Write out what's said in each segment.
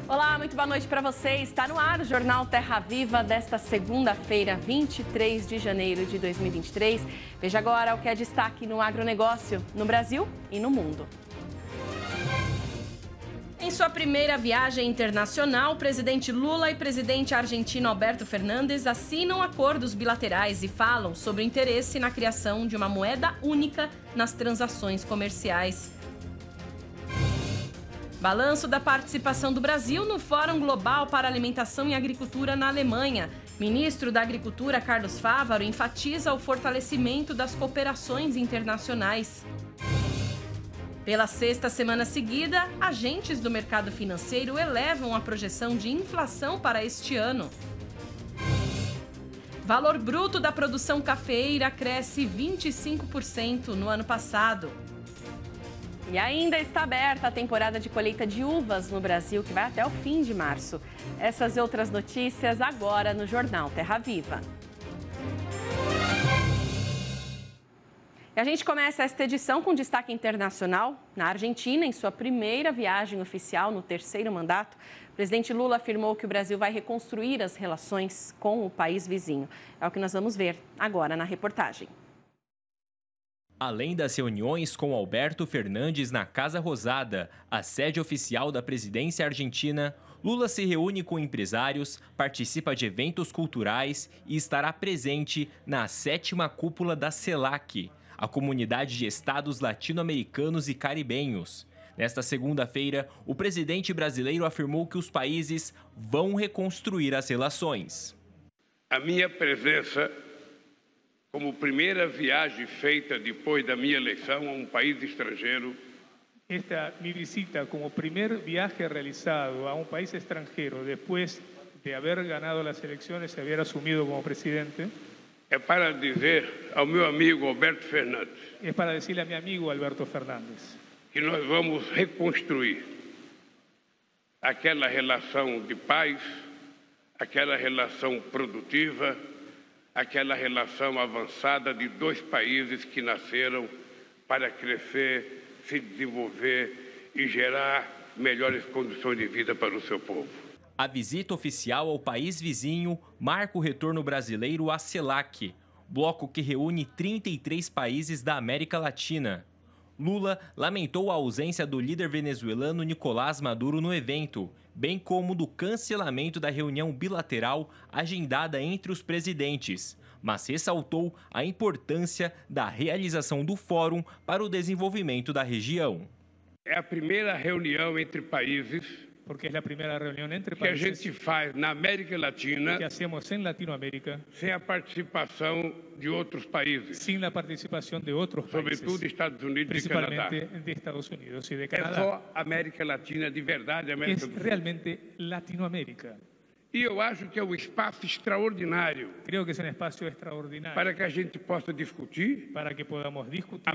Olá, muito boa noite para você. Está no ar o Jornal Terra Viva desta segunda-feira, 23 de janeiro de 2023. Veja agora o que é destaque no agronegócio, no Brasil e no mundo. Em sua primeira viagem internacional, o presidente Lula e o presidente argentino Alberto Fernandes assinam acordos bilaterais e falam sobre o interesse na criação de uma moeda única nas transações comerciais. Balanço da participação do Brasil no Fórum Global para Alimentação e Agricultura na Alemanha. Ministro da Agricultura, Carlos Fávaro, enfatiza o fortalecimento das cooperações internacionais. Pela sexta semana seguida, agentes do mercado financeiro elevam a projeção de inflação para este ano. Valor bruto da produção cafeeira cresce 25% no ano passado. E ainda está aberta a temporada de colheita de uvas no Brasil, que vai até o fim de março. Essas e outras notícias agora no Jornal Terra Viva. E a gente começa esta edição com destaque internacional. Na Argentina, em sua primeira viagem oficial no terceiro mandato, o presidente Lula afirmou que o Brasil vai reconstruir as relações com o país vizinho. É o que nós vamos ver agora na reportagem. Além das reuniões com Alberto Fernandes na Casa Rosada, a sede oficial da presidência argentina, Lula se reúne com empresários, participa de eventos culturais e estará presente na 7ª cúpula da CELAC, a Comunidade de Estados Latino-Americanos e Caribenhos. Nesta segunda-feira, o presidente brasileiro afirmou que os países vão reconstruir as relações. A minha presença como primeira viagem feita depois da minha eleição a um país estrangeiro. Esta mi visita como primer viaje realizado a un país extranjero después de haber ganado las elecciones y haber asumido como presidente. É para dizer ao meu amigo Alberto Fernandes. Es para decirle a mi amigo Alberto Fernández. Que nós vamos reconstruir aquela relação de paz, aquela relação produtiva, aquela relação avançada de dois países que nasceram para crescer, se desenvolver e gerar melhores condições de vida para o seu povo. A visita oficial ao país vizinho marca o retorno brasileiro à CELAC, bloco que reúne 33 países da América Latina. Lula lamentou a ausência do líder venezuelano Nicolás Maduro no evento, bem como do cancelamento da reunião bilateral agendada entre os presidentes, mas ressaltou a importância da realização do Fórum para o desenvolvimento da região. É a primeira reunião entre países porque es la primera reunión entre que a países gente faz na América Latina que hacemos en Latinoamérica sem a participação de outros países, sin la participación de otros países, sobretudo Estados Unidos e Canadá. principalmente de Estados Unidos y de É Canadá. só América Latina de verdade, América Es do Sul. realmente Latinoamérica. E eu acho que é um espaço extraordinário Creo que es un espacio extraordinario para que a gente possa discutir, para que podamos discutir,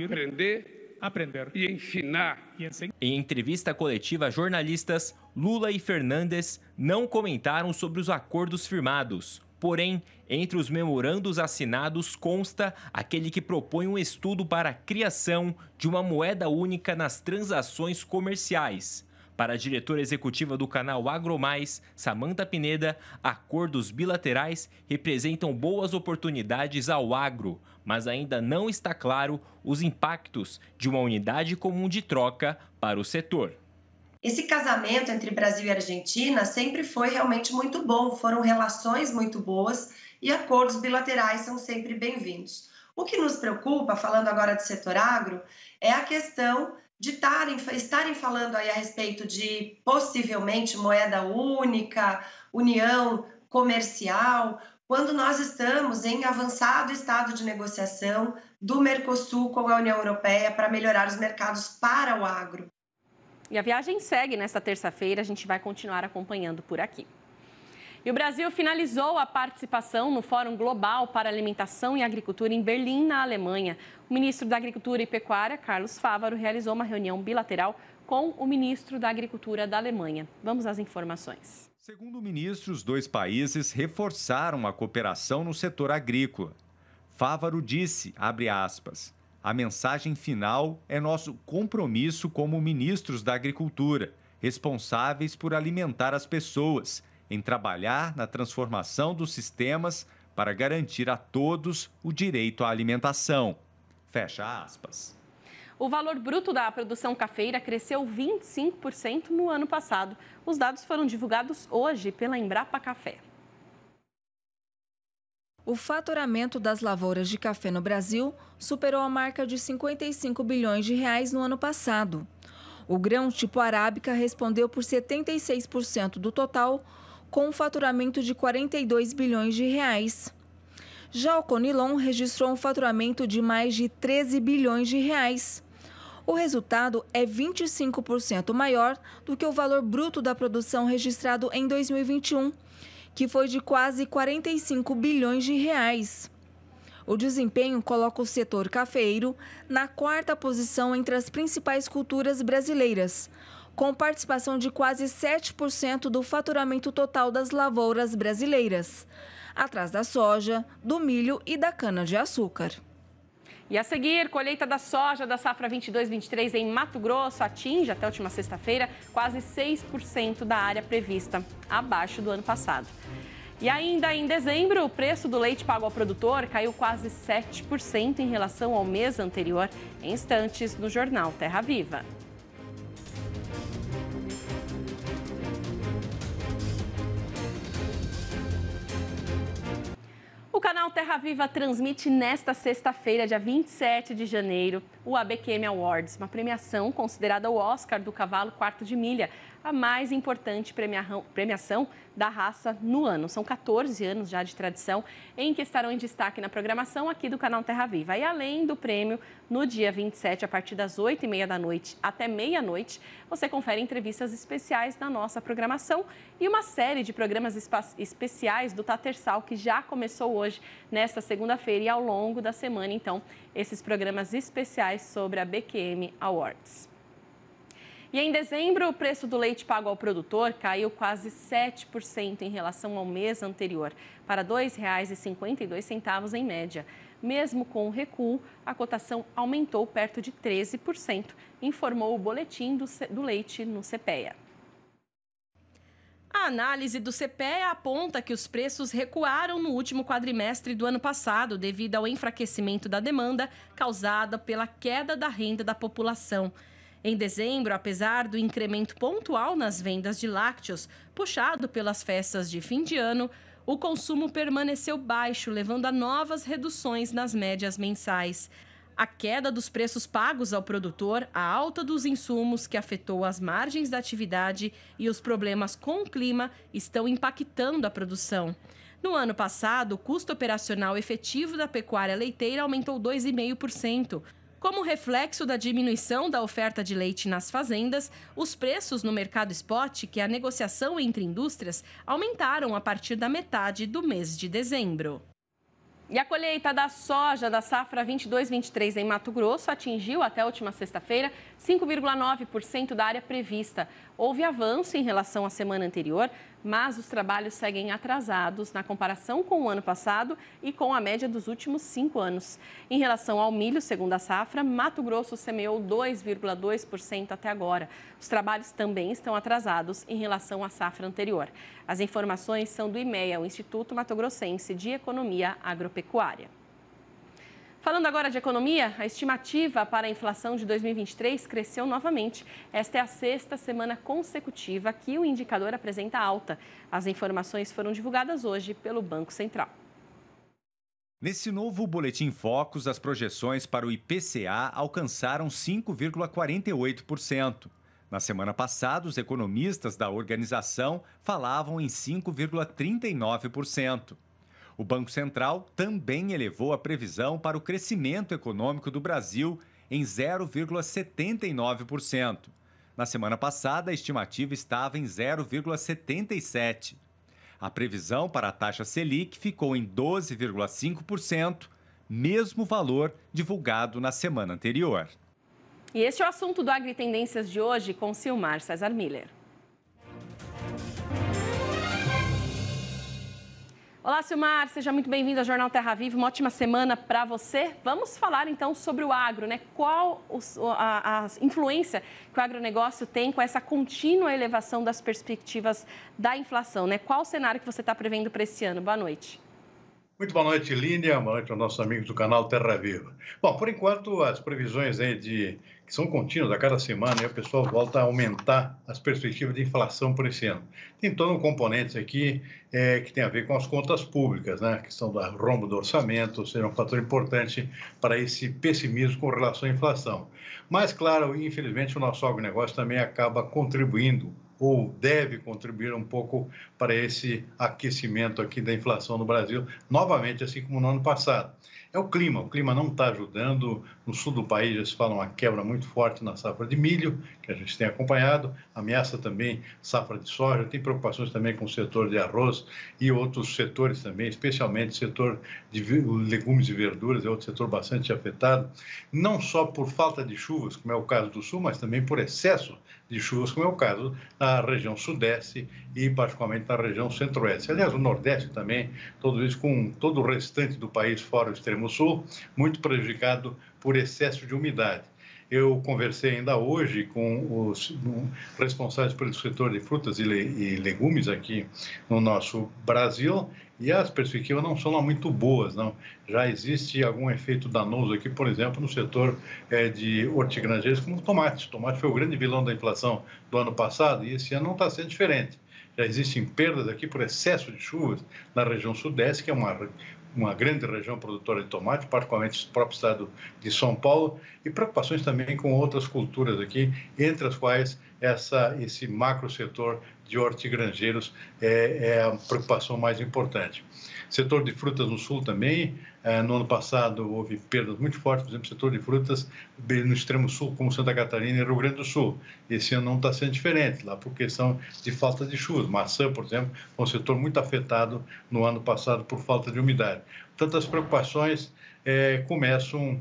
aprender y e ensinar. enseñar. Em entrevista coletiva a jornalistas, Lula e Fernandes não comentaram sobre os acordos firmados. Porém, entre os memorandos assinados consta aquele que propõe um estudo para a criação de uma moeda única nas transações comerciais. Para a diretora executiva do canal AgroMais, Samantha Pineda, acordos bilaterais representam boas oportunidades ao agro, mas ainda não está claro os impactos de uma unidade comum de troca para o setor. Esse casamento entre Brasil e Argentina sempre foi realmente muito bom, foram relações muito boas e acordos bilaterais são sempre bem-vindos. O que nos preocupa, falando agora do setor agro, é a questão de estarem falando aí a respeito de possivelmente moeda única, união comercial, quando nós estamos em avançado estado de negociação do Mercosul com a União Europeia para melhorar os mercados para o agro. E a viagem segue nesta terça-feira, a gente vai continuar acompanhando por aqui. E o Brasil finalizou a participação no Fórum Global para Alimentação e Agricultura em Berlim, na Alemanha. O ministro da Agricultura e Pecuária, Carlos Fávaro, realizou uma reunião bilateral com o ministro da Agricultura da Alemanha. Vamos às informações. Segundo o ministro, os dois países reforçaram a cooperação no setor agrícola. Fávaro disse, abre aspas, a mensagem final é nosso compromisso como ministros da Agricultura, responsáveis por alimentar as pessoas, em trabalhar na transformação dos sistemas para garantir a todos o direito à alimentação. Fecha aspas. O valor bruto da produção cafeira cresceu 25% no ano passado. Os dados foram divulgados hoje pela Embrapa Café. O faturamento das lavouras de café no Brasil superou a marca de 55 bilhões de reais no ano passado. O grão tipo arábica respondeu por 76% do total, com um faturamento de 42 bilhões de reais. Já o Conilon registrou um faturamento de mais de 13 bilhões de reais. O resultado é 25% maior do que o valor bruto da produção registrado em 2021, que foi de quase 45 bilhões de reais. O desempenho coloca o setor cafeeiro na 4ª posição entre as principais culturas brasileiras, com participação de quase 7% do faturamento total das lavouras brasileiras, atrás da soja, do milho e da cana-de-açúcar. E a seguir, colheita da soja da safra 22-23 em Mato Grosso atinge, até a última sexta-feira, quase 6% da área prevista, abaixo do ano passado. E ainda em dezembro, o preço do leite pago ao produtor caiu quase 7% em relação ao mês anterior, em instantes no jornal Terra Viva. O canal Terra Viva transmite nesta sexta-feira, dia 27 de janeiro, o ABQM Awards, uma premiação considerada o Oscar do cavalo quarto de milha, a mais importante premiação da raça no ano. São 14 anos já de tradição em que estarão em destaque na programação aqui do canal Terra Viva. E além do prêmio, no dia 27, a partir das 8h30 da noite até meia-noite, você confere entrevistas especiais na nossa programação e uma série de programas especiais do Tatersal, que já começou hoje, nesta segunda-feira e ao longo da semana, então, esses programas especiais sobre a BQM Awards. E em dezembro, o preço do leite pago ao produtor caiu quase 7% em relação ao mês anterior, para R$ 2,52 em média. Mesmo com o recuo, a cotação aumentou perto de 13%, informou o boletim do leite no CPEA. A análise do CPEA aponta que os preços recuaram no último quadrimestre do ano passado devido ao enfraquecimento da demanda causada pela queda da renda da população. Em dezembro, apesar do incremento pontual nas vendas de lácteos, puxado pelas festas de fim de ano, o consumo permaneceu baixo, levando a novas reduções nas médias mensais. A queda dos preços pagos ao produtor, a alta dos insumos que afetou as margens da atividade e os problemas com o clima estão impactando a produção. No ano passado, o custo operacional efetivo da pecuária leiteira aumentou 2,5%. Como reflexo da diminuição da oferta de leite nas fazendas, os preços no mercado spot, que é a negociação entre indústrias, aumentaram a partir da metade do mês de dezembro. E a colheita da soja da safra 22-23 em Mato Grosso atingiu até a última sexta-feira 5,9% da área prevista. Houve avanço em relação à semana anterior, mas os trabalhos seguem atrasados na comparação com o ano passado e com a média dos últimos 5 anos. Em relação ao milho, segundo a safra, Mato Grosso semeou 2,2% até agora. Os trabalhos também estão atrasados em relação à safra anterior. As informações são do IMEA, o Instituto Mato Grossense de Economia Agropecuária. Falando agora de economia, a estimativa para a inflação de 2023 cresceu novamente. Esta é a sexta semana consecutiva que o indicador apresenta alta. As informações foram divulgadas hoje pelo Banco Central. Nesse novo Boletim Focus, as projeções para o IPCA alcançaram 5,48%. Na semana passada, os economistas da organização falavam em 5,39%. O Banco Central também elevou a previsão para o crescimento econômico do Brasil em 0,79%. Na semana passada, a estimativa estava em 0,77%. A previsão para a taxa Selic ficou em 12,5%, mesmo valor divulgado na semana anterior. E este é o assunto do Agritendências de hoje com Silmar César Miller. Olá, Silmar, seja muito bem-vindo ao Jornal Terra Viva, uma ótima semana para você. Vamos falar então sobre o agro, né? Qual a influência que o agronegócio tem com essa contínua elevação das perspectivas da inflação, né? Qual o cenário que você está prevendo para esse ano? Boa noite. Muito boa noite, Línia. Boa noite aos nossos amigos do canal Terra Viva. Bom, por enquanto, as previsões aí que são contínuas a cada semana, o pessoal volta a aumentar as perspectivas de inflação por esse ano. Tem todo um componente aqui que tem a ver com as contas públicas, né? A questão do rombo do orçamento, ou seja, um fator importante para esse pessimismo com relação à inflação. Mas, claro, infelizmente, o nosso agronegócio também acaba contribuindo ou deve contribuir um pouco para esse aquecimento aqui da inflação no Brasil, novamente, assim como no ano passado. É o clima não está ajudando. No sul do país já se fala uma quebra muito forte na safra de milho, que a gente tem acompanhado, ameaça também safra de soja, tem preocupações também com o setor de arroz e outros setores também, especialmente o setor de legumes e verduras, é outro setor bastante afetado, não só por falta de chuvas, como é o caso do sul, mas também por excesso de chuvas, como é o caso na região sudeste e particularmente na região centro-oeste. Aliás, o nordeste também, tudo isso com todo o restante do país, fora o extremo sul, muito prejudicado por excesso de umidade. Eu conversei ainda hoje com os responsáveis pelo setor de frutas e legumes aqui no nosso Brasil e as perspectivas não são lá muito boas, não. Já existe algum efeito danoso aqui, por exemplo, no setor de hortigranjeiros, como o tomate. O tomate foi o grande vilão da inflação do ano passado e esse ano não está sendo diferente. Já existem perdas aqui por excesso de chuvas na região sudeste, que é uma grande região produtora de tomate, particularmente o próprio estado de São Paulo, e preocupações também com outras culturas aqui, entre as quais esse macro setor de hortigranjeiros é a preocupação mais importante. Setor de frutas no sul também, no ano passado houve perdas muito fortes, por exemplo, setor de frutas no extremo sul, como Santa Catarina e Rio Grande do Sul. Esse ano não está sendo diferente, lá por questão de falta de chuvas. Maçã, por exemplo, foi um setor muito afetado no ano passado por falta de umidade. Portanto, as preocupações começam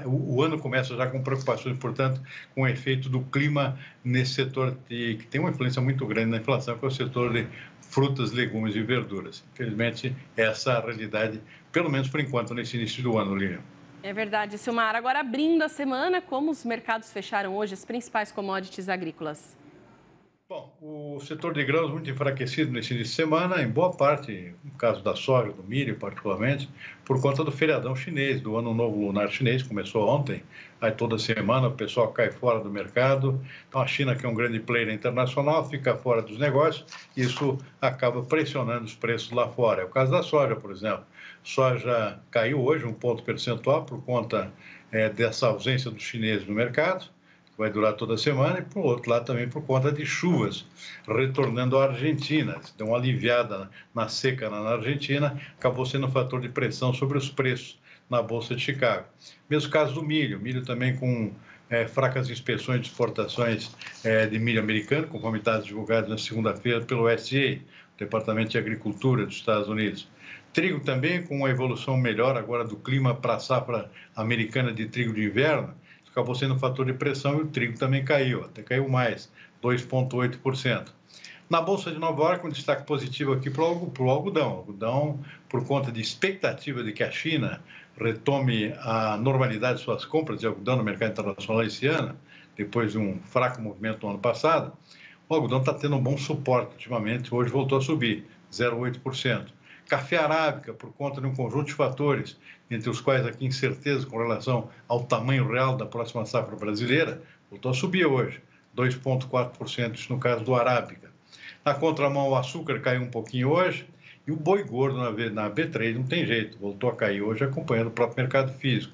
o ano começa já com preocupações, portanto, com o efeito do clima nesse setor que tem uma influência muito grande na inflação, que é o setor de frutas, legumes e verduras. Infelizmente, essa é a realidade, pelo menos por enquanto, nesse início do ano, Lilian. É verdade, Silmar. Agora, abrindo a semana, como os mercados fecharam hoje, as principais commodities agrícolas? Bom, o setor de grãos muito enfraquecido nesse início de semana, em boa parte, no caso da soja, do milho particularmente, por conta do feriadão chinês, do Ano Novo Lunar Chinês, começou ontem, aí toda semana o pessoal cai fora do mercado, então a China, que é um grande player internacional, fica fora dos negócios, e isso acaba pressionando os preços lá fora. É o caso da soja, por exemplo. Soja caiu hoje 1 ponto percentual por conta dessa ausência dos chineses no mercado, vai durar toda a semana, e, por outro lado, também por conta de chuvas, retornando à Argentina. Deu uma aliviada na seca na Argentina, acabou sendo um fator de pressão sobre os preços na Bolsa de Chicago. Mesmo caso do milho, milho também com fracas inspeções de exportações de milho americano, conforme dados divulgados na segunda-feira pelo USDA, Departamento de Agricultura dos Estados Unidos. Trigo também com uma evolução melhor agora do clima para a safra americana de trigo de inverno, acabou sendo um fator de pressão e o trigo também caiu, até caiu mais, 2,8%. Na Bolsa de Nova York, um destaque positivo aqui para o algodão. O algodão, por conta de expectativa de que a China retome a normalidade de suas compras de algodão no mercado internacional esse ano, depois de um fraco movimento no ano passado, o algodão está tendo um bom suporte ultimamente, hoje voltou a subir, 0,8%. Café arábica, por conta de um conjunto de fatores, entre os quais aqui incerteza com relação ao tamanho real da próxima safra brasileira, voltou a subir hoje, 2,4%, isso no caso do arábica. Na contramão, o açúcar caiu um pouquinho hoje e o boi gordo na B3 não tem jeito, voltou a cair hoje, acompanhando o próprio mercado físico.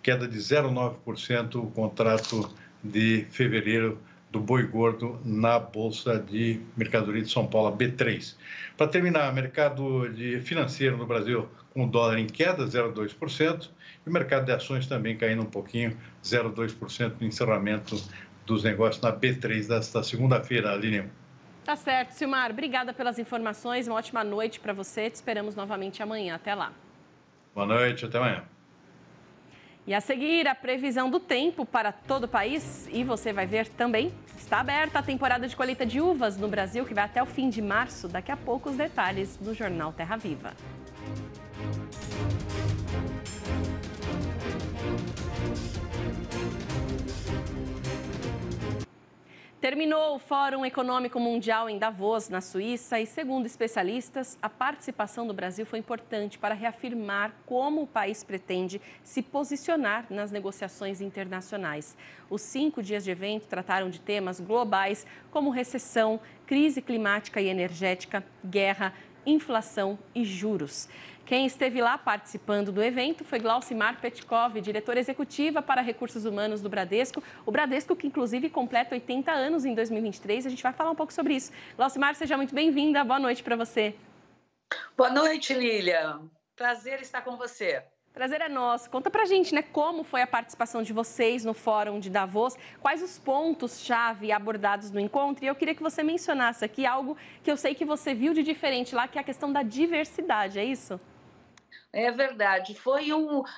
Queda de 0,9% o contrato de fevereiro do boi gordo na Bolsa de Mercadoria de São Paulo, a B3. Para terminar, mercado financeiro no Brasil com o dólar em queda, 0,2%, e o mercado de ações também caindo um pouquinho, 0,2% no encerramento dos negócios na B3 desta segunda-feira, Aline. Tá certo, Silmar. Obrigada pelas informações, uma ótima noite para você. Te esperamos novamente amanhã. Até lá. Boa noite, até amanhã. E a seguir, a previsão do tempo para todo o país. E você vai ver também, está aberta a temporada de colheita de uvas no Brasil, que vai até o fim de março. Daqui a pouco os detalhes no Jornal Terra Viva. Terminou o Fórum Econômico Mundial em Davos, na Suíça, e, segundo especialistas, a participação do Brasil foi importante para reafirmar como o país pretende se posicionar nas negociações internacionais. Os 5 dias de evento trataram de temas globais como recessão, crise climática e energética, guerra, inflação e juros. Quem esteve lá participando do evento foi Glaucimar Petkov, diretora executiva para recursos humanos do Bradesco. O Bradesco, que inclusive completa 80 anos em 2023. A gente vai falar um pouco sobre isso. Glaucimar, seja muito bem-vinda. Boa noite para você. Boa noite, Lilian. Prazer estar com você. Prazer é nosso. Conta pra gente, né, como foi a participação de vocês no Fórum de Davos, quais os pontos-chave abordados no encontro, e eu queria que você mencionasse aqui algo que eu sei que você viu de diferente lá, que é a questão da diversidade, é isso? É verdade.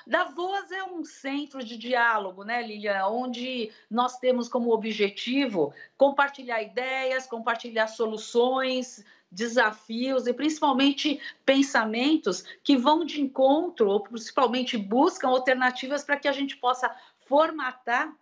Davos é um centro de diálogo, né, Lilian? Onde nós temos como objetivo compartilhar ideias, compartilhar soluções, desafios e principalmente pensamentos que vão de encontro, ou principalmente buscam alternativas para que a gente possa formatar.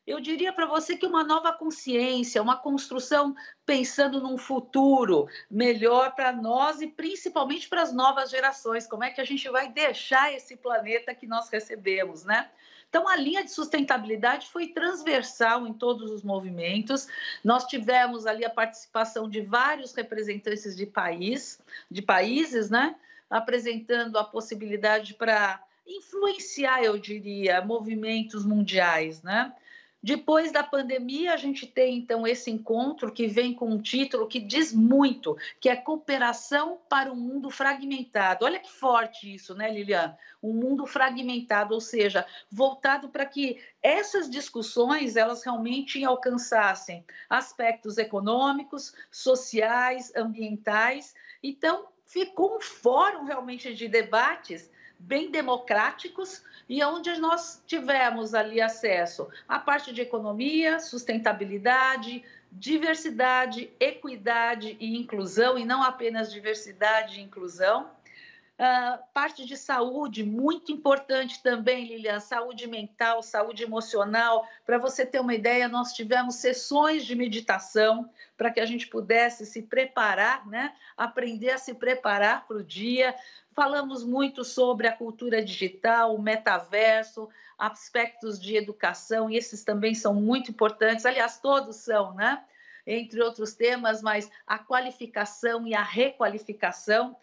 Eu diria para você que uma nova consciência, uma construção pensando num futuro melhor para nós e principalmente para as novas gerações. Como é que a gente vai deixar esse planeta que nós recebemos, né? Então, a linha de sustentabilidade foi transversal em todos os movimentos. Nós tivemos ali a participação de vários representantes de países, né? Apresentando a possibilidade para influenciar, eu diria, movimentos mundiais, né? Depois da pandemia, a gente tem, então, esse encontro que vem com um título que diz muito, que é Cooperação para um Mundo Fragmentado. Olha que forte isso, né, Lilian? Um mundo fragmentado, ou seja, voltado para que essas discussões, elas realmente alcançassem aspectos econômicos, sociais, ambientais. Então, ficou um fórum realmente de debates bem democráticos e onde nós tivemos ali acesso à parte de economia, sustentabilidade, diversidade, equidade e inclusão, e não apenas diversidade e inclusão. Parte de saúde, muito importante também, Lilian, saúde mental, saúde emocional. Para você ter uma ideia, nós tivemos sessões de meditação para que a gente pudesse se preparar, né? Aprender a se preparar para o dia. Falamos muito sobre a cultura digital, o metaverso, aspectos de educação, e esses também são muito importantes. Aliás, todos são, né? Entre outros temas, mas a qualificação e a requalificação.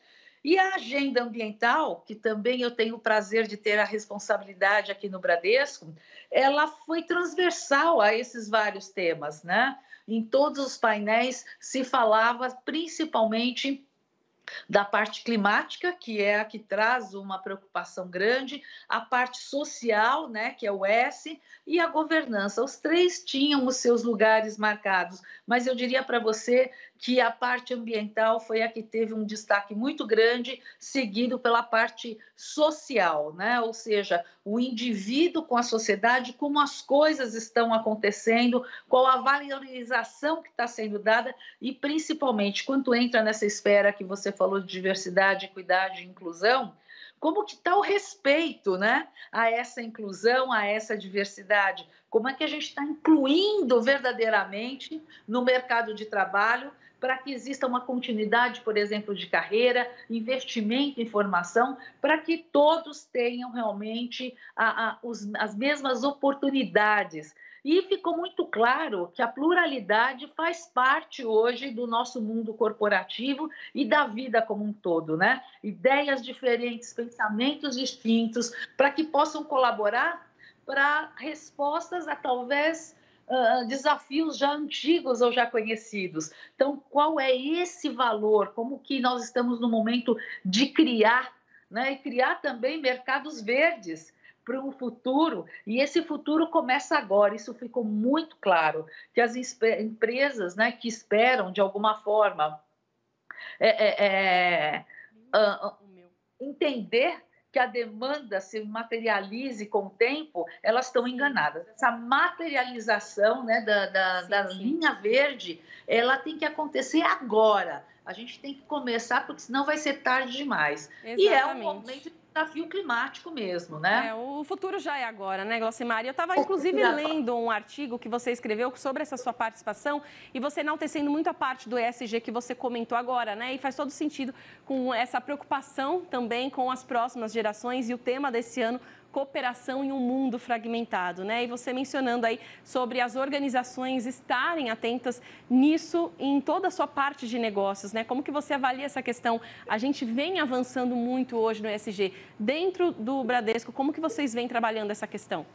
E a agenda ambiental, que também eu tenho o prazer de ter a responsabilidade aqui no Bradesco, ela foi transversal a esses vários temas, né? Em todos os painéis se falava principalmente da parte climática, que é a que traz uma preocupação grande, a parte social, né, que é o S, e a governança. Os três tinham os seus lugares marcados, mas eu diria para você que a parte ambiental foi a que teve um destaque muito grande, seguido pela parte social, né? Ou seja, o indivíduo com a sociedade, como as coisas estão acontecendo, qual a valorização que está sendo dada e, principalmente, quando entra nessa esfera que você falou de diversidade, equidade e inclusão, como que está o respeito, né, a essa inclusão, a essa diversidade? Como é que a gente está incluindo verdadeiramente no mercado de trabalho para que exista uma continuidade, por exemplo, de carreira, investimento em formação, para que todos tenham realmente as mesmas oportunidades. E ficou muito claro que a pluralidade faz parte hoje do nosso mundo corporativo e da vida como um todo, né? Ideias diferentes, pensamentos distintos, para que possam colaborar para respostas a talvez desafios já antigos ou já conhecidos. Então, qual é esse valor? Como que nós estamos no momento de criar, né? E criar também mercados verdes para um futuro, e esse futuro começa agora. Isso ficou muito claro, que as empresas, né, que esperam, de alguma forma, entender que a demanda se materialize com o tempo, elas estão enganadas. Essa materialização, né, da linha verde, ela tem que acontecer agora. A gente tem que começar, porque senão vai ser tarde demais. Exatamente. E é um momento de desafio climático mesmo, né? O futuro já é agora, né, Glocimar? Eu estava, inclusive, lendo um artigo que você escreveu sobre essa sua participação e você enaltecendo muito a parte do ESG que você comentou agora, né? E faz todo sentido com essa preocupação também com as próximas gerações e o tema desse ano, cooperação em um mundo fragmentado, né? E você mencionando aí sobre as organizações estarem atentas nisso em toda a sua parte de negócios, né? Como que você avalia essa questão? A gente vem avançando muito hoje no ESG. Dentro do Bradesco, como que vocês vêm trabalhando essa questão?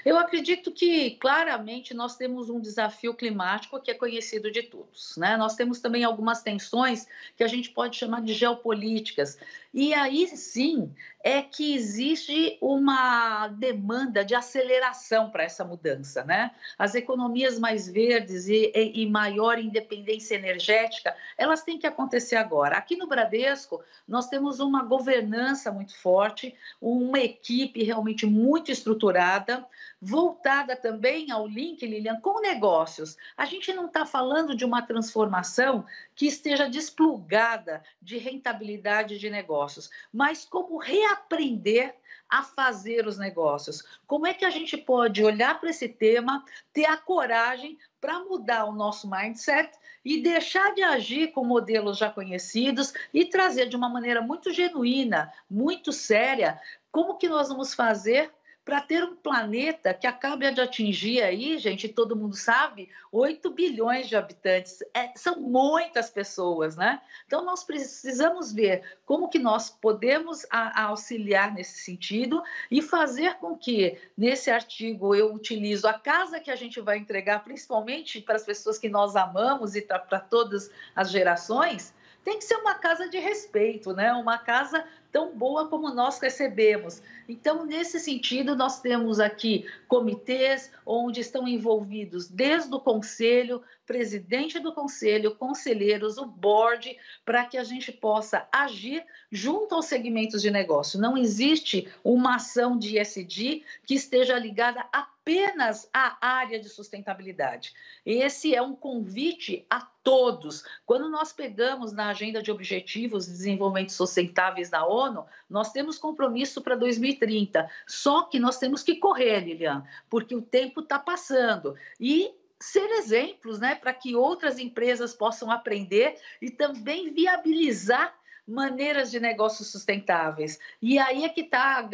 Eu acredito que, claramente, nós temos um desafio climático que é conhecido de todos, né? Nós temos também algumas tensões que a gente pode chamar de geopolíticas. E aí, sim, é que existe uma demanda de aceleração para essa mudança, né? As economias mais verdes e maior independência energética, elas têm que acontecer agora. Aqui no Bradesco, nós temos uma governança muito forte, uma equipe realmente muito estruturada, voltada também ao link, Lilian, com negócios. A gente não está falando de uma transformação que esteja desplugada de rentabilidade de negócios, mas como reaprender a fazer os negócios. Como é que a gente pode olhar para esse tema, ter a coragem para mudar o nosso mindset e deixar de agir com modelos já conhecidos e trazer de uma maneira muito genuína, muito séria, como que nós vamos fazer para ter um planeta que acabe de atingir aí, gente, todo mundo sabe, 8 bilhões de habitantes. São muitas pessoas, né? Então, nós precisamos ver como que nós podemos auxiliar nesse sentido e fazer com que, nesse artigo, eu utilizo a casa que a gente vai entregar, principalmente para as pessoas que nós amamos e para todas as gerações, tem que ser uma casa de respeito, né? Uma casa tão boa como nós recebemos. Então, nesse sentido, nós temos aqui comitês onde estão envolvidos desde o conselho, presidente do conselho, conselheiros, o board, para que a gente possa agir junto aos segmentos de negócio. Não existe uma ação de ESG que esteja ligada apenas à área de sustentabilidade. Esse é um convite a todos. Quando nós pegamos na agenda de objetivos de desenvolvimento sustentáveis da ONU, nós temos compromisso para 2030. Só que nós temos que correr, Lilian, porque o tempo está passando. E ser exemplos, né, para que outras empresas possam aprender e também viabilizar maneiras de negócios sustentáveis. E aí é que está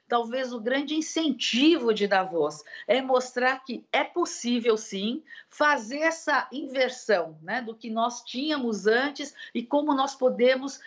talvez o grande incentivo de Davos, é mostrar que é possível, sim, fazer essa inversão, né, do que nós tínhamos antes e como nós podemos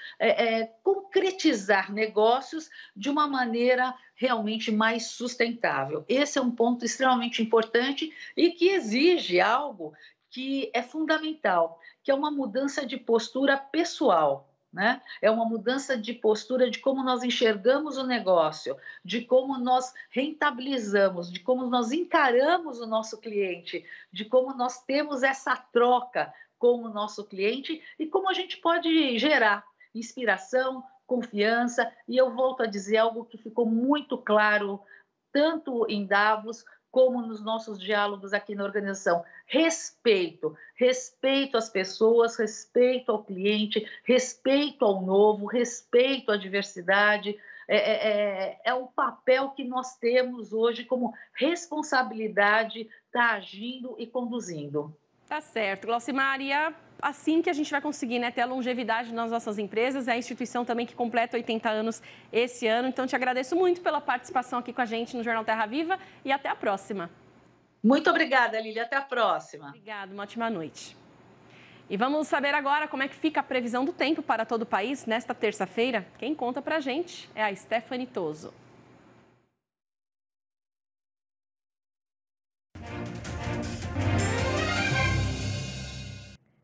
concretizar negócios de uma maneira realmente mais sustentável. Esse é um ponto extremamente importante e que exige algo que é fundamental, que é uma mudança de postura pessoal. Né? É uma mudança de postura de como nós enxergamos o negócio, de como nós rentabilizamos, de como nós encaramos o nosso cliente, de como nós temos essa troca com o nosso cliente e como a gente pode gerar inspiração, confiança. E eu volto a dizer algo que ficou muito claro, tanto em Davos como nos nossos diálogos aqui na organização. Respeito às pessoas, respeito ao cliente, respeito ao novo, respeito à diversidade. É um papel que nós temos hoje como responsabilidade, tá agindo e conduzindo. Tá certo, Glocimar, e assim que a gente vai conseguir, né, ter a longevidade nas nossas empresas, é a instituição também que completa 80 anos esse ano. Então, te agradeço muito pela participação aqui com a gente no Jornal Terra Viva e até a próxima. Muito obrigada, Lília. Até a próxima. Obrigada, uma ótima noite. E vamos saber agora como é que fica a previsão do tempo para todo o país nesta terça-feira. Quem conta pra gente é a Stephanie Toso.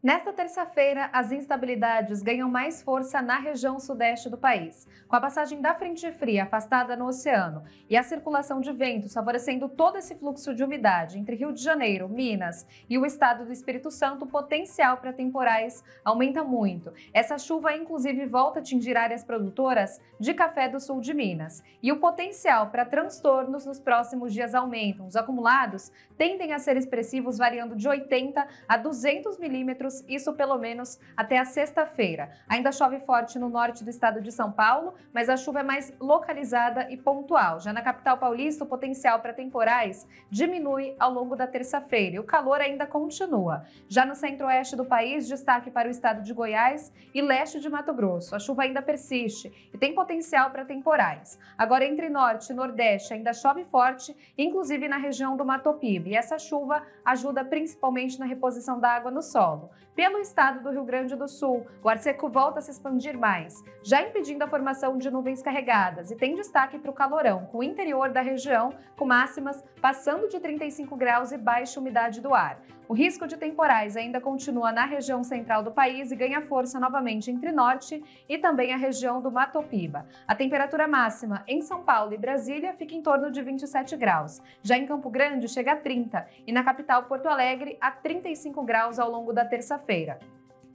Nesta terça-feira, as instabilidades ganham mais força na região sudeste do país, com a passagem da frente fria afastada no oceano e a circulação de ventos favorecendo todo esse fluxo de umidade entre Rio de Janeiro, Minas e o estado do Espírito Santo, o potencial para temporais aumenta muito. Essa chuva, inclusive, volta a atingir áreas produtoras de café do sul de Minas. E o potencial para transtornos nos próximos dias aumentam. Os acumulados tendem a ser expressivos, variando de 80 a 200 milímetros, isso pelo menos até a sexta-feira. Ainda chove forte no norte do estado de São Paulo, mas a chuva é mais localizada e pontual. Já na capital paulista, o potencial para temporais diminui ao longo da terça-feira e o calor ainda continua. Já no centro-oeste do país, destaque para o estado de Goiás e leste de Mato Grosso. A chuva ainda persiste e tem potencial para temporais. Agora, entre norte e nordeste, ainda chove forte, inclusive na região do Mato Piba. E essa chuva ajuda principalmente na reposição da água no solo. Pelo estado do Rio Grande do Sul, o ar seco volta a se expandir mais, já impedindo a formação de nuvens carregadas, e tem destaque para o calorão, com o interior da região com máximas passando de 35 graus e baixa umidade do ar. O risco de temporais ainda continua na região central do país e ganha força novamente entre norte e também a região do Mato Piba. A temperatura máxima em São Paulo e Brasília fica em torno de 27 graus. Já em Campo Grande chega a 30 e na capital Porto Alegre a 35 graus ao longo da terça-feira.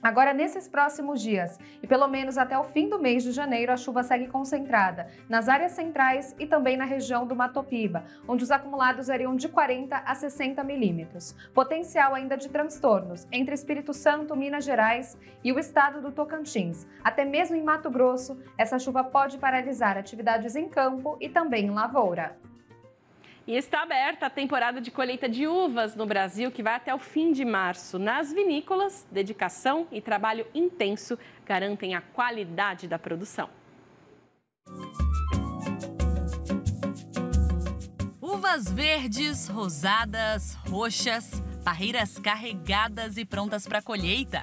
Agora, nesses próximos dias e pelo menos até o fim do mês de janeiro, a chuva segue concentrada nas áreas centrais e também na região do Mato Piba, onde os acumulados variam de 40 a 60 milímetros. Potencial ainda de transtornos entre Espírito Santo, Minas Gerais e o estado do Tocantins. Até mesmo em Mato Grosso, essa chuva pode paralisar atividades em campo e também em lavoura. E está aberta a temporada de colheita de uvas no Brasil, que vai até o fim de março. Nas vinícolas, dedicação e trabalho intenso garantem a qualidade da produção. Uvas verdes, rosadas, roxas, parreiras carregadas e prontas para colheita.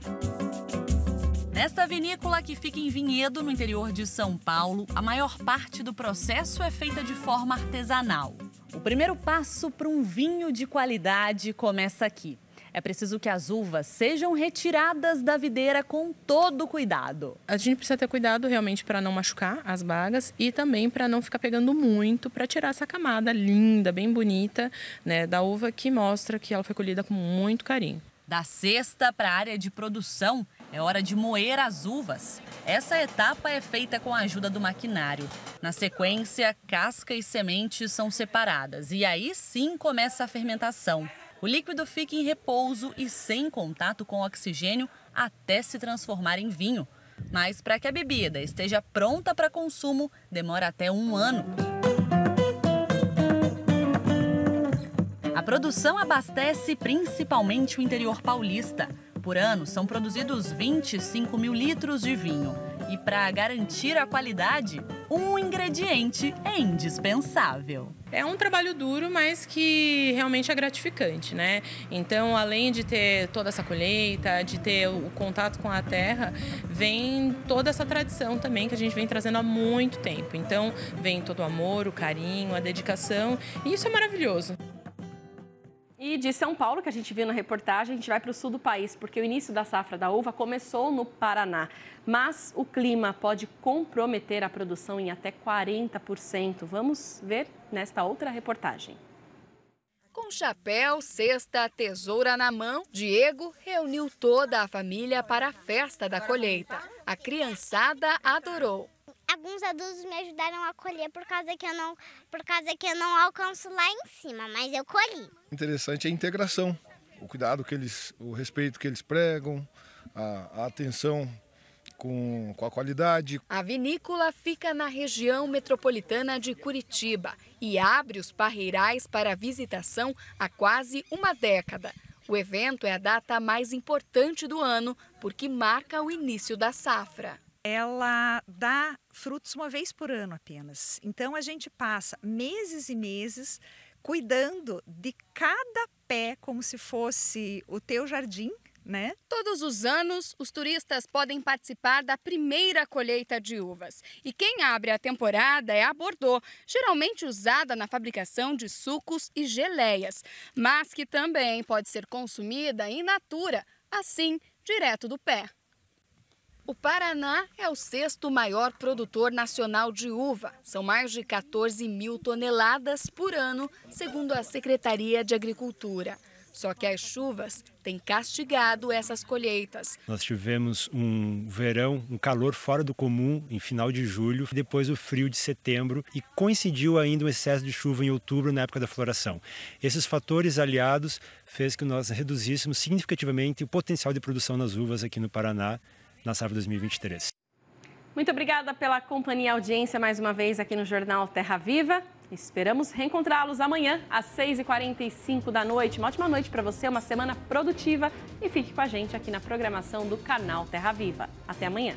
Nesta vinícola, que fica em Vinhedo, no interior de São Paulo, a maior parte do processo é feita de forma artesanal. O primeiro passo para um vinho de qualidade começa aqui. É preciso que as uvas sejam retiradas da videira com todo cuidado. A gente precisa ter cuidado realmente para não machucar as bagas e também para não ficar pegando muito, para tirar essa camada linda, bem bonita, né, da uva, que mostra que ela foi colhida com muito carinho. Da cesta para a área de produção, é hora de moer as uvas. Essa etapa é feita com a ajuda do maquinário. Na sequência, casca e sementes são separadas e aí sim começa a fermentação. O líquido fica em repouso e sem contato com oxigênio até se transformar em vinho. Mas para que a bebida esteja pronta para consumo, demora até 1 ano. A produção abastece principalmente o interior paulista. Por ano, são produzidos 25 mil litros de vinho. E para garantir a qualidade, um ingrediente é indispensável. É um trabalho duro, mas que realmente é gratificante, né? Então, além de ter toda essa colheita, de ter o contato com a terra, vem toda essa tradição também que a gente vem trazendo há muito tempo. Então, vem todo o amor, o carinho, a dedicação, e isso é maravilhoso. E de São Paulo, que a gente viu na reportagem, a gente vai para o sul do país, porque o início da safra da uva começou no Paraná. Mas o clima pode comprometer a produção em até 40%. Vamos ver nesta outra reportagem. Com chapéu, cesta, tesoura na mão, Diego reuniu toda a família para a festa da colheita. A criançada adorou. Alguns adultos me ajudaram a colher por causa que eu não alcanço lá em cima, mas eu colhi. Interessante é a integração, o cuidado o respeito que eles pregam, a atenção com a qualidade. A vinícola fica na região metropolitana de Curitiba e abre os parreirais para visitação há quase uma década. O evento é a data mais importante do ano porque marca o início da safra. Ela dá frutos uma vez por ano apenas. Então a gente passa meses e meses cuidando de cada pé como se fosse o teu jardim, né? Todos os anos, os turistas podem participar da primeira colheita de uvas. E quem abre a temporada é a Bordeaux, geralmente usada na fabricação de sucos e geleias, mas que também pode ser consumida in natura, assim direto do pé. O Paraná é o 6º maior produtor nacional de uva. São mais de 14 mil toneladas por ano, segundo a Secretaria de Agricultura. Só que as chuvas têm castigado essas colheitas. Nós tivemos um verão, um calor fora do comum em final de julho, depois o frio de setembro e coincidiu ainda um excesso de chuva em outubro, na época da floração. Esses fatores aliados fez que nós reduzíssemos significativamente o potencial de produção nas uvas aqui no Paraná na safra 2023. Muito obrigada pela companhia e audiência mais uma vez aqui no Jornal Terra Viva. Esperamos reencontrá-los amanhã às 6h45 da noite. Uma ótima noite para você, uma semana produtiva e fique com a gente aqui na programação do canal Terra Viva. Até amanhã.